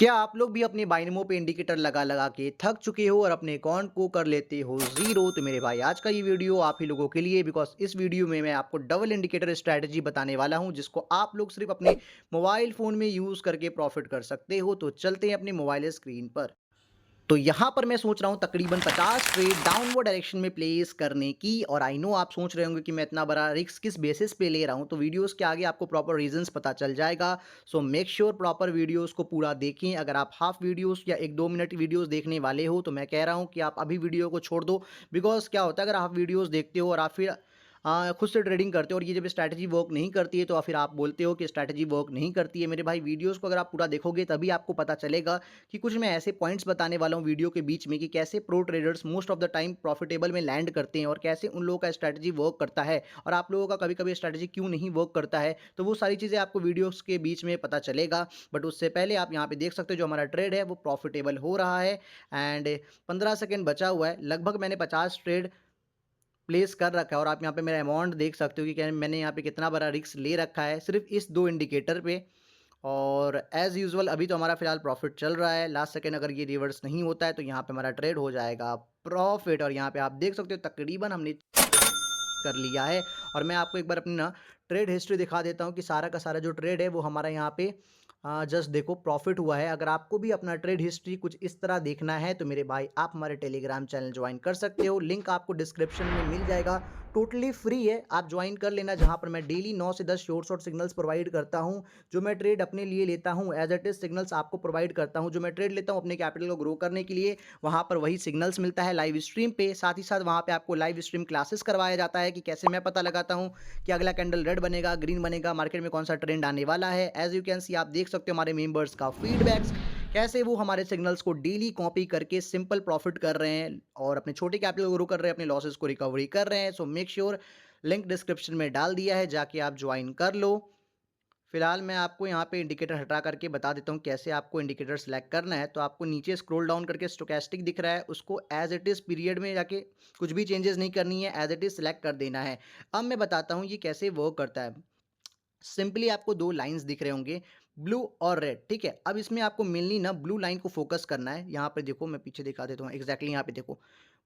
क्या आप लोग भी अपने बाइनमो पे इंडिकेटर लगा लगा के थक चुके हो और अपने अकाउंट को कर लेते हो ज़ीरो? तो मेरे भाई आज का ये वीडियो आप ही लोगों के लिए बिकॉज़ इस वीडियो में मैं आपको डबल इंडिकेटर स्ट्रैटेजी बताने वाला हूँ जिसको आप लोग सिर्फ़ अपने मोबाइल फ़ोन में यूज़ करके प्रॉफ़िट कर सकते हो। तो चलते हैं अपनी मोबाइल स्क्रीन पर। तो यहाँ पर मैं सोच रहा हूँ तकरीबन 50 ट्रेड डाउनवर्ड डायरेक्शन में प्लेस करने की। और आई नो आप सोच रहे होंगे कि मैं इतना बड़ा रिस्क किस बेसिस पे ले रहा हूँ, तो वीडियोस के आगे आपको प्रॉपर रीजंस पता चल जाएगा। So make sure proper videos को पूरा देखें। अगर आप हाफ वीडियोस या 1-2 मिनट वीडियोस देखने वाले हो तो मैं कह रहा हूँ कि आप अभी वीडियो को छोड़ दो। बिकॉज क्या होता है, अगर आप वीडियोस देखते हो और आप फिर खुद से ट्रेडिंग करते हो और ये जब स्ट्रैटेजी वर्क नहीं करती है तो फिर आप बोलते हो कि स्ट्रैटेजी वर्क नहीं करती है। मेरे भाई वीडियोस को अगर आप पूरा देखोगे तभी आपको पता चलेगा कि कुछ मैं ऐसे पॉइंट्स बताने वाला हूँ वीडियो के बीच में कि कैसे pro traders most of the time profitable में लैंड करते हैं और कैसे उन लोगों का स्ट्रैटेजी वर्क करता है और आप लोगों का कभी कभी स्ट्रैटेजी क्यों नहीं वर्क करता है। तो वो सारी चीज़ें आपको वीडियोस के बीच में पता चलेगा। बट उससे पहले आप यहाँ पे देख सकते हो जो हमारा ट्रेड है वो प्रॉफिटेबल हो रहा है। एंड 15 सेकेंड बचा हुआ है, लगभग मैंने 50 ट्रेड प्लेस कर रखा है और आप यहाँ पे मेरा अमाउंट देख सकते हो कि क्या मैंने यहाँ पे कितना बड़ा रिस्क ले रखा है सिर्फ इस दो इंडिकेटर पे। और एज़ यूजुअल अभी तो हमारा फिलहाल प्रॉफिट चल रहा है। लास्ट सेकंड अगर ये रिवर्स नहीं होता है तो यहाँ पे हमारा ट्रेड हो जाएगा प्रॉफिट। और यहाँ पे आप देख सकते हो तकरीबन हमने कर लिया है। और मैं आपको एक बार अपनी ना ट्रेड हिस्ट्री दिखा देता हूँ कि सारा का सारा जो ट्रेड है वो हमारा यहाँ पे जस्ट देखो प्रॉफिट हुआ है। अगर आपको भी अपना ट्रेड हिस्ट्री कुछ इस तरह देखना है तो मेरे भाई आप हमारे टेलीग्राम चैनल ज्वाइन कर सकते हो, लिंक आपको डिस्क्रिप्शन में मिल जाएगा। टोटली फ्री है, आप ज्वाइन कर लेना। जहाँ पर मैं डेली 9 से 10 शॉर्ट शॉर्ट सिग्नल्स प्रोवाइड करता हूँ। जो मैं ट्रेड अपने लिए लेता हूँ एज इट इज सिग्नल्स आपको प्रोवाइड करता हूँ। जो मैं ट्रेड लेता हूँ अपने कैपिटल को ग्रो करने के लिए, वहाँ पर वही सिग्नल्स मिलता है लाइव स्ट्रीम पे। साथ ही साथ वहाँ पे आपको लाइव स्ट्रीम क्लासेस करवाया जाता है कि कैसे मैं पता लगाता हूँ कि अगला कैंडल रेड बनेगा, ग्रीन बनेगा, मार्केट में कौन सा ट्रेंड आने वाला है। एज यू कैन सी आप देख सकते हो हमारे मेंबर्स का फीडबैक्स, कैसे वो हमारे सिग्नल्स को डेली कॉपी करके सिंपल प्रॉफिट कर रहे हैं और अपने छोटे कैपिटल को ग्रो कर रहे हैं, अपने लॉसेस को रिकवरी कर रहे हैं। So make sure link description में डाल दिया है, जाके आप ज्वाइन कर लो। फिलहाल मैं आपको यहाँ पे इंडिकेटर हटा करके बता देता हूँ कैसे आपको इंडिकेटर सेलेक्ट करना है। तो आपको नीचे स्क्रॉल डाउन करके स्टोकेस्टिक दिख रहा है, उसको एज इट इज़ पीरियड में जाके कुछ भी चेंजेस नहीं करनी है, एज इट इज़ सेलेक्ट कर देना है। अब मैं बताता हूँ ये कैसे वर्क करता है। सिंपली आपको दो लाइंस दिख रहे होंगे, ब्लू और रेड, ठीक है। अब इसमें आपको मेनली ना ब्लू लाइन को फोकस करना है। यहाँ पे देखो, मैं पीछे दिखा देता हूँ एग्जैक्टली। यहाँ पे देखो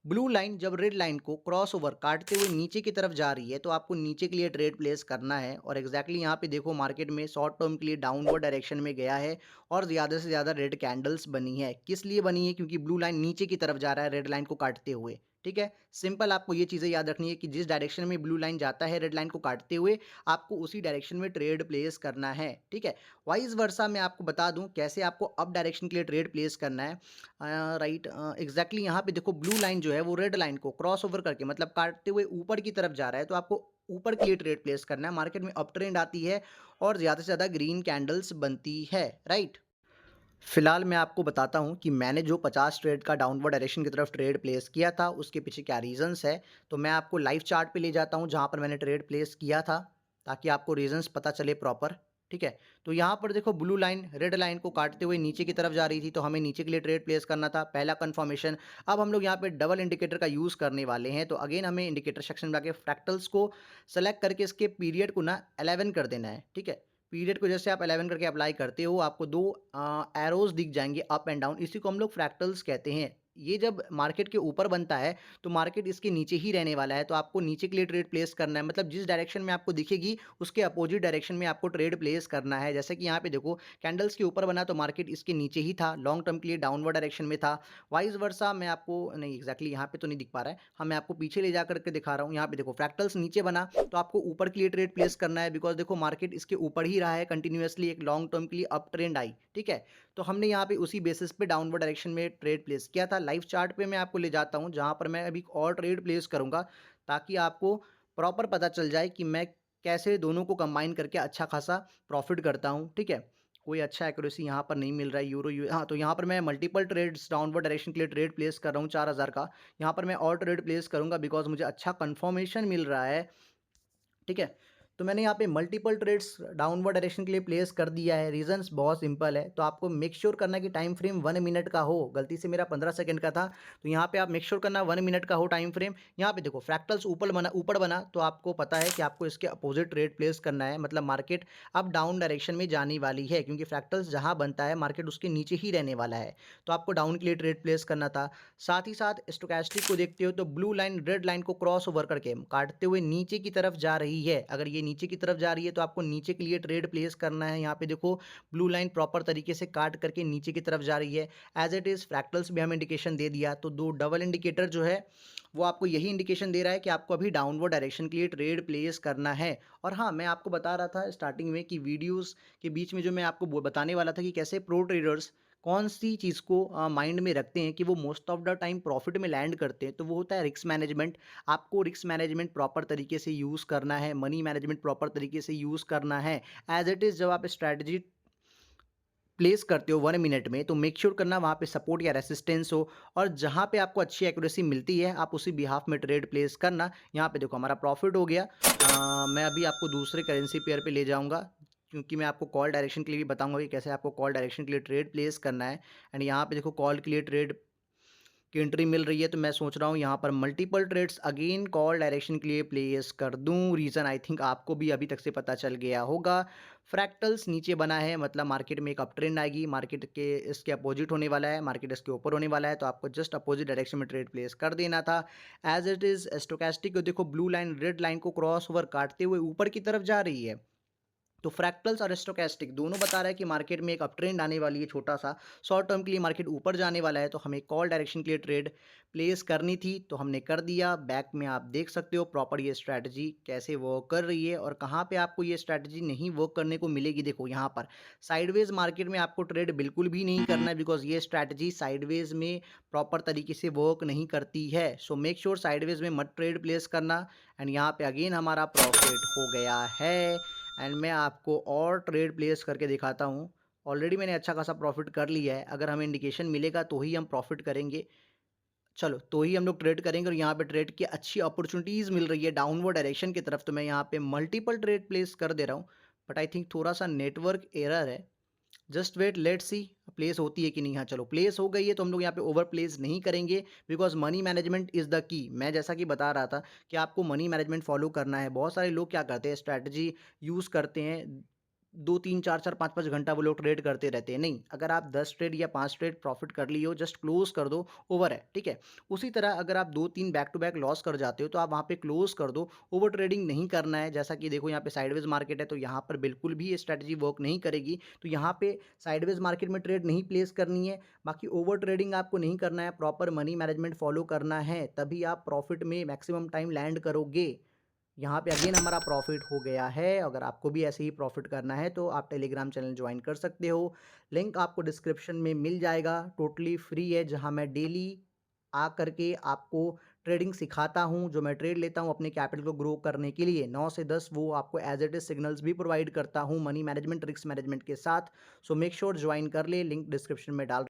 ब्लू लाइन जब रेड लाइन को क्रॉस ओवर काटते हुए नीचे की तरफ जा रही है तो आपको नीचे के लिए ट्रेड प्लेस करना है। और एग्जैक्टली यहाँ पे देखो मार्केट में शॉर्ट टर्म के लिए डाउनवर्ड डायरेक्शन में गया है और ज़्यादा से ज़्यादा रेड कैंडल्स बनी है। किस लिए बनी है? क्योंकि ब्लू लाइन नीचे की तरफ जा रहा है रेड लाइन को काटते हुए, ठीक है। सिंपल आपको ये चीज़ें याद रखनी है कि जिस डायरेक्शन में ब्लू लाइन जाता है रेड लाइन को काटते हुए, आपको उसी डायरेक्शन में ट्रेड प्लेस करना है, ठीक है। वाइस वर्सा मैं आपको बता दूं कैसे आपको अप डायरेक्शन के लिए ट्रेड प्लेस करना है। राइट, एग्जैक्टली यहाँ पे देखो ब्लू लाइन जो है वो रेड लाइन को क्रॉस ओवर करके मतलब काटते हुए ऊपर की तरफ जा रहा है, तो आपको ऊपर के लिए ट्रेड प्लेस करना है। मार्केट में अप ट्रेंड आती है और ज़्यादा से ज़्यादा ग्रीन कैंडल्स बनती है, राइट। फिलहाल मैं आपको बताता हूँ कि मैंने जो 50 ट्रेड का डाउनवर्ड डायरेक्शन की तरफ ट्रेड प्लेस किया था उसके पीछे क्या रीज़न्स है। तो मैं आपको लाइव चार्ट पे ले जाता हूँ जहाँ पर मैंने ट्रेड प्लेस किया था, ताकि आपको रीज़न्स पता चले प्रॉपर, ठीक है। तो यहाँ पर देखो ब्लू लाइन रेड लाइन को काटते हुए नीचे की तरफ जा रही थी, तो हमें नीचे के लिए ट्रेड प्लेस करना था, पहला कन्फर्मेशन। अब हम लोग यहाँ पे डबल इंडिकेटर का यूज़ करने वाले हैं, तो अगेन हमें इंडिकेटर सेक्शन में जाके फ्रैक्टल्स को सेलेक्ट करके इसके पीरियड को ना 11 कर देना है, ठीक है। पीरियड को जैसे आप 11 करके अप्लाई करते हो, आपको 2 एरोज़ दिख जाएँगे अप एंड डाउन, इसी को हम लोग फ्रैक्टल्स कहते हैं। ये जब मार्केट के ऊपर बनता है, तो मार्केट इसके नीचे ही रहने वाला है, तो आपको नीचे के लिए ट्रेड प्लेस करना है। मतलब जिस डायरेक्शन में आपको दिखेगी, उसके अपोज़िट डायरेक्शन में आपको ट्रेड प्लेस करना है। जैसे कि यहाँ पे देखो, कैंडल्स के ऊपर बना तो मार्केट इसके नीचे ही था, लॉन्ग टर्म के लिए डाउनवर्ड डायरेक्शन में था। वाइस वर्सा मैं आपको नहीं एग्ज़ैक्टली यहाँ पे तो नहीं दिख पा रहा है। हाँ, मैं आपको पीछे ले जाकर के दिखा रहा हूँ। यहाँ पे देखो फ्रैक्टल्स नीचे बना, तो आपको ऊपर के लिए ट्रेड प्लेस करना है, बिकॉज़ देखो मार्केट इसके ऊपर ही रहा है कंटिन्यूअसली, एक लॉन्ग टर्म के लिए अप ट्रेंड आई, ठीक है। तो हमने यहाँ पे उसी बेसिस पे डाउनवर्ड डायरेक्शन में ट्रेड प्लेस किया था। लाइव चार्ट पे मैं आपको ले जाता हूँ जहाँ पर मैं अभी एक और ट्रेड प्लेस करूँगा, ताकि आपको प्रॉपर पता चल जाए कि मैं कैसे दोनों को कंबाइन करके अच्छा खासा प्रॉफिट करता हूँ, ठीक है। कोई अच्छा एक्यूरेसी यहाँ पर नहीं मिल रहा है। यूरो यू हाँ, तो यहाँ पर मैं मल्टीपल ट्रेड्स डाउनवर्ड डायरेक्शन के लिए ट्रेड प्लेस कर रहा हूँ 4000 का। यहाँ पर मैं और ट्रेड प्लेस करूँगा बिकॉज़ मुझे अच्छा कन्फर्मेशन मिल रहा है, ठीक है। तो मैंने यहाँ पे मल्टीपल ट्रेड्स डाउनवर्ड डायरेक्शन के लिए प्लेस कर दिया है। रीजंस बहुत सिंपल है, तो आपको मेक श्योर करना कि टाइम फ्रेम 1 मिनट का हो। गलती से मेरा 15 सेकंड का था, तो यहाँ पे आप मेक श्योर करना 1 मिनट का हो टाइम फ्रेम। यहाँ पे देखो फ्रैक्टल्स ऊपर बना तो आपको पता है कि आपको इसके अपोजिट ट्रेड प्लेस करना है, मतलब मार्केट अब डाउन डायरेक्शन में जाने वाली है, क्योंकि फ्रैक्टल्स जहाँ बनता है मार्केट उसके नीचे ही रहने वाला है। तो आपको डाउन के लिए ट्रेड प्लेस करना था। साथ ही साथ स्टोचैस्टिक को देखते हो तो ब्लू लाइन रेड लाइन को क्रॉस ओवर करके काटते हुए नीचे की तरफ जा रही है। अगर ये नीचे की तरफ जा रही है तो आपको नीचे के लिए ट्रेड प्लेस करना है। यहाँ पे देखो ब्लू लाइन प्रॉपर तरीके से काट करके नीचे की तरफ जा रही है। एज इट इज़ फ्रैक्टल्स भी हमें इंडिकेशन दे दिया, तो दो डबल इंडिकेटर जो है वो आपको यही इंडिकेशन दे रहा है कि आपको अभी डाउनवर्ड डायरेक्शन के लिए ट्रेड प्लेस करना है। और हाँ, मैं आपको बता रहा था स्टार्टिंग में कि वीडियोस के बीच में जो मैं आपको बताने वाला था कि कैसे प्रो ट्रेडर्स कौन सी चीज़ को माइंड में रखते हैं कि वो most of the time profit में लैंड करते हैं, तो वो होता है रिस्क मैनेजमेंट। आपको रिस्क मैनेजमेंट प्रॉपर तरीके से यूज़ करना है, मनी मैनेजमेंट प्रॉपर तरीके से यूज़ करना है। एज इट इज़ जब आप स्ट्रैटेजी प्लेस करते हो 1 मिनट में, तो मेक श्योर करना वहाँ पे सपोर्ट या रेसिस्टेंस हो, और जहाँ पे आपको अच्छी एक्यूरेसी मिलती है आप उसी बिहाफ में ट्रेड प्लेस करना। यहाँ पे देखो हमारा प्रॉफिट हो गया। मैं अभी आपको दूसरे करेंसी पेयर पे ले जाऊँगा, क्योंकि मैं आपको कॉल डायरेक्शन के लिए भी बताऊँगा कि कैसे आपको कॉल डायरेक्शन के लिए ट्रेड प्लेस करना है। एंड यहाँ पे देखो कॉल के लिए ट्रेड की एंट्री मिल रही है, तो मैं सोच रहा हूँ यहाँ पर multiple trades again call direction के लिए प्लेस कर दूँ। रीज़न आई थिंक आपको भी अभी तक से पता चल गया होगा। फ्रैक्टल्स नीचे बना है, मतलब मार्केट में एक अप ट्रेंड आएगी, मार्केट के इसके अपोजिट होने वाला है, मार्केट इसके ऊपर होने वाला है, तो आपको जस्ट अपोजिट डायरेक्शन में ट्रेड प्लेस कर देना था। एज इट इज़ स्टोचैस्टिक को देखो ब्लू लाइन रेड लाइन को क्रॉस ओवर काटते हुए ऊपर की तरफ जा रही है। तो फ्रैक्टल्स और स्टोचैस्टिक दोनों बता रहा है कि मार्केट में एक अप ट्रेंड आने वाली है, छोटा सा शॉर्ट टर्म के लिए मार्केट ऊपर जाने वाला है, तो हमें कॉल डायरेक्शन के लिए ट्रेड प्लेस करनी थी, तो हमने कर दिया। बैक में आप देख सकते हो प्रॉपर ये स्ट्रैटेजी कैसे वर्क कर रही है और कहाँ पे आपको ये स्ट्रैटेजी नहीं वर्क करने को मिलेगी। देखो यहाँ पर साइडवेज मार्केट में आपको ट्रेड बिल्कुल भी नहीं करना है, बिकॉज ये स्ट्रैटेजी साइडवेज में प्रॉपर तरीके से वर्क नहीं करती है। सो मेक श्योर साइडवेज में मत ट्रेड प्लेस करना। एंड यहाँ पे अगेन हमारा प्रॉफिट हो गया है। एंड मैं आपको और ट्रेड प्लेस करके दिखाता हूँ। ऑलरेडी मैंने अच्छा खासा प्रॉफिट कर लिया है, अगर हमें इंडिकेशन मिलेगा तो ही हम प्रॉफिट करेंगे। चलो, तो ही हम लोग ट्रेड करेंगे, और यहाँ पे ट्रेड की अच्छी अपॉर्चुनिटीज़ मिल रही है डाउनवर्ड डायरेक्शन की तरफ, तो मैं यहाँ पे मल्टीपल ट्रेड प्लेस कर दे रहा हूँ। बट आई थिंक थोड़ा सा नेटवर्क एरर है। Just wait, let's see place होती है कि नहीं। हाँ चलो, प्लेस हो गई है, तो हम लोग यहाँ पे ओवर प्लेस नहीं करेंगे, because money management is the key. मैं जैसा कि बता रहा था कि आपको मनी मैनेजमेंट फॉलो करना है। बहुत सारे लोग क्या करते हैं, स्ट्रैटेजी यूज़ करते हैं, 2-3 4-4 5-5 घंटा वो लोग ट्रेड करते रहते हैं। नहीं, अगर आप 10 ट्रेड या 5 ट्रेड प्रॉफिट कर लिए हो, जस्ट क्लोज कर दो, ओवर है, ठीक है। उसी तरह अगर आप 2-3 बैक टू बैक लॉस कर जाते हो तो आप वहाँ पे क्लोज कर दो। ओवर ट्रेडिंग नहीं करना है। जैसा कि देखो यहाँ पे साइडवेज मार्केट है, तो यहाँ पर बिल्कुल भी ये स्ट्रैटेजी वर्क नहीं करेगी, तो यहाँ पे साइडवेज मार्केट में ट्रेड नहीं प्लेस करनी है। बाकी ओवर ट्रेडिंग आपको नहीं करना है, प्रॉपर मनी मैनेजमेंट फॉलो करना है, तभी आप प्रॉफिट में मैक्सिमम टाइम लैंड करोगे। यहाँ पे अगेन हमारा प्रॉफिट हो गया है। अगर आपको भी ऐसे ही प्रॉफिट करना है तो आप टेलीग्राम चैनल ज्वाइन कर सकते हो। लिंक आपको डिस्क्रिप्शन में मिल जाएगा, टोटली फ्री है, जहाँ मैं डेली आ करके आपको ट्रेडिंग सिखाता हूँ। जो मैं ट्रेड लेता हूँ अपने कैपिटल को ग्रो करने के लिए 9 से 10, वो आपको एज इट इज सिग्नल्स भी प्रोवाइड करता हूँ मनी मैनेजमेंट रिस्क मैनेजमेंट के साथ। सो मेक श्योर ज्वाइन कर ले, लिंक डिस्क्रिप्शन में डाल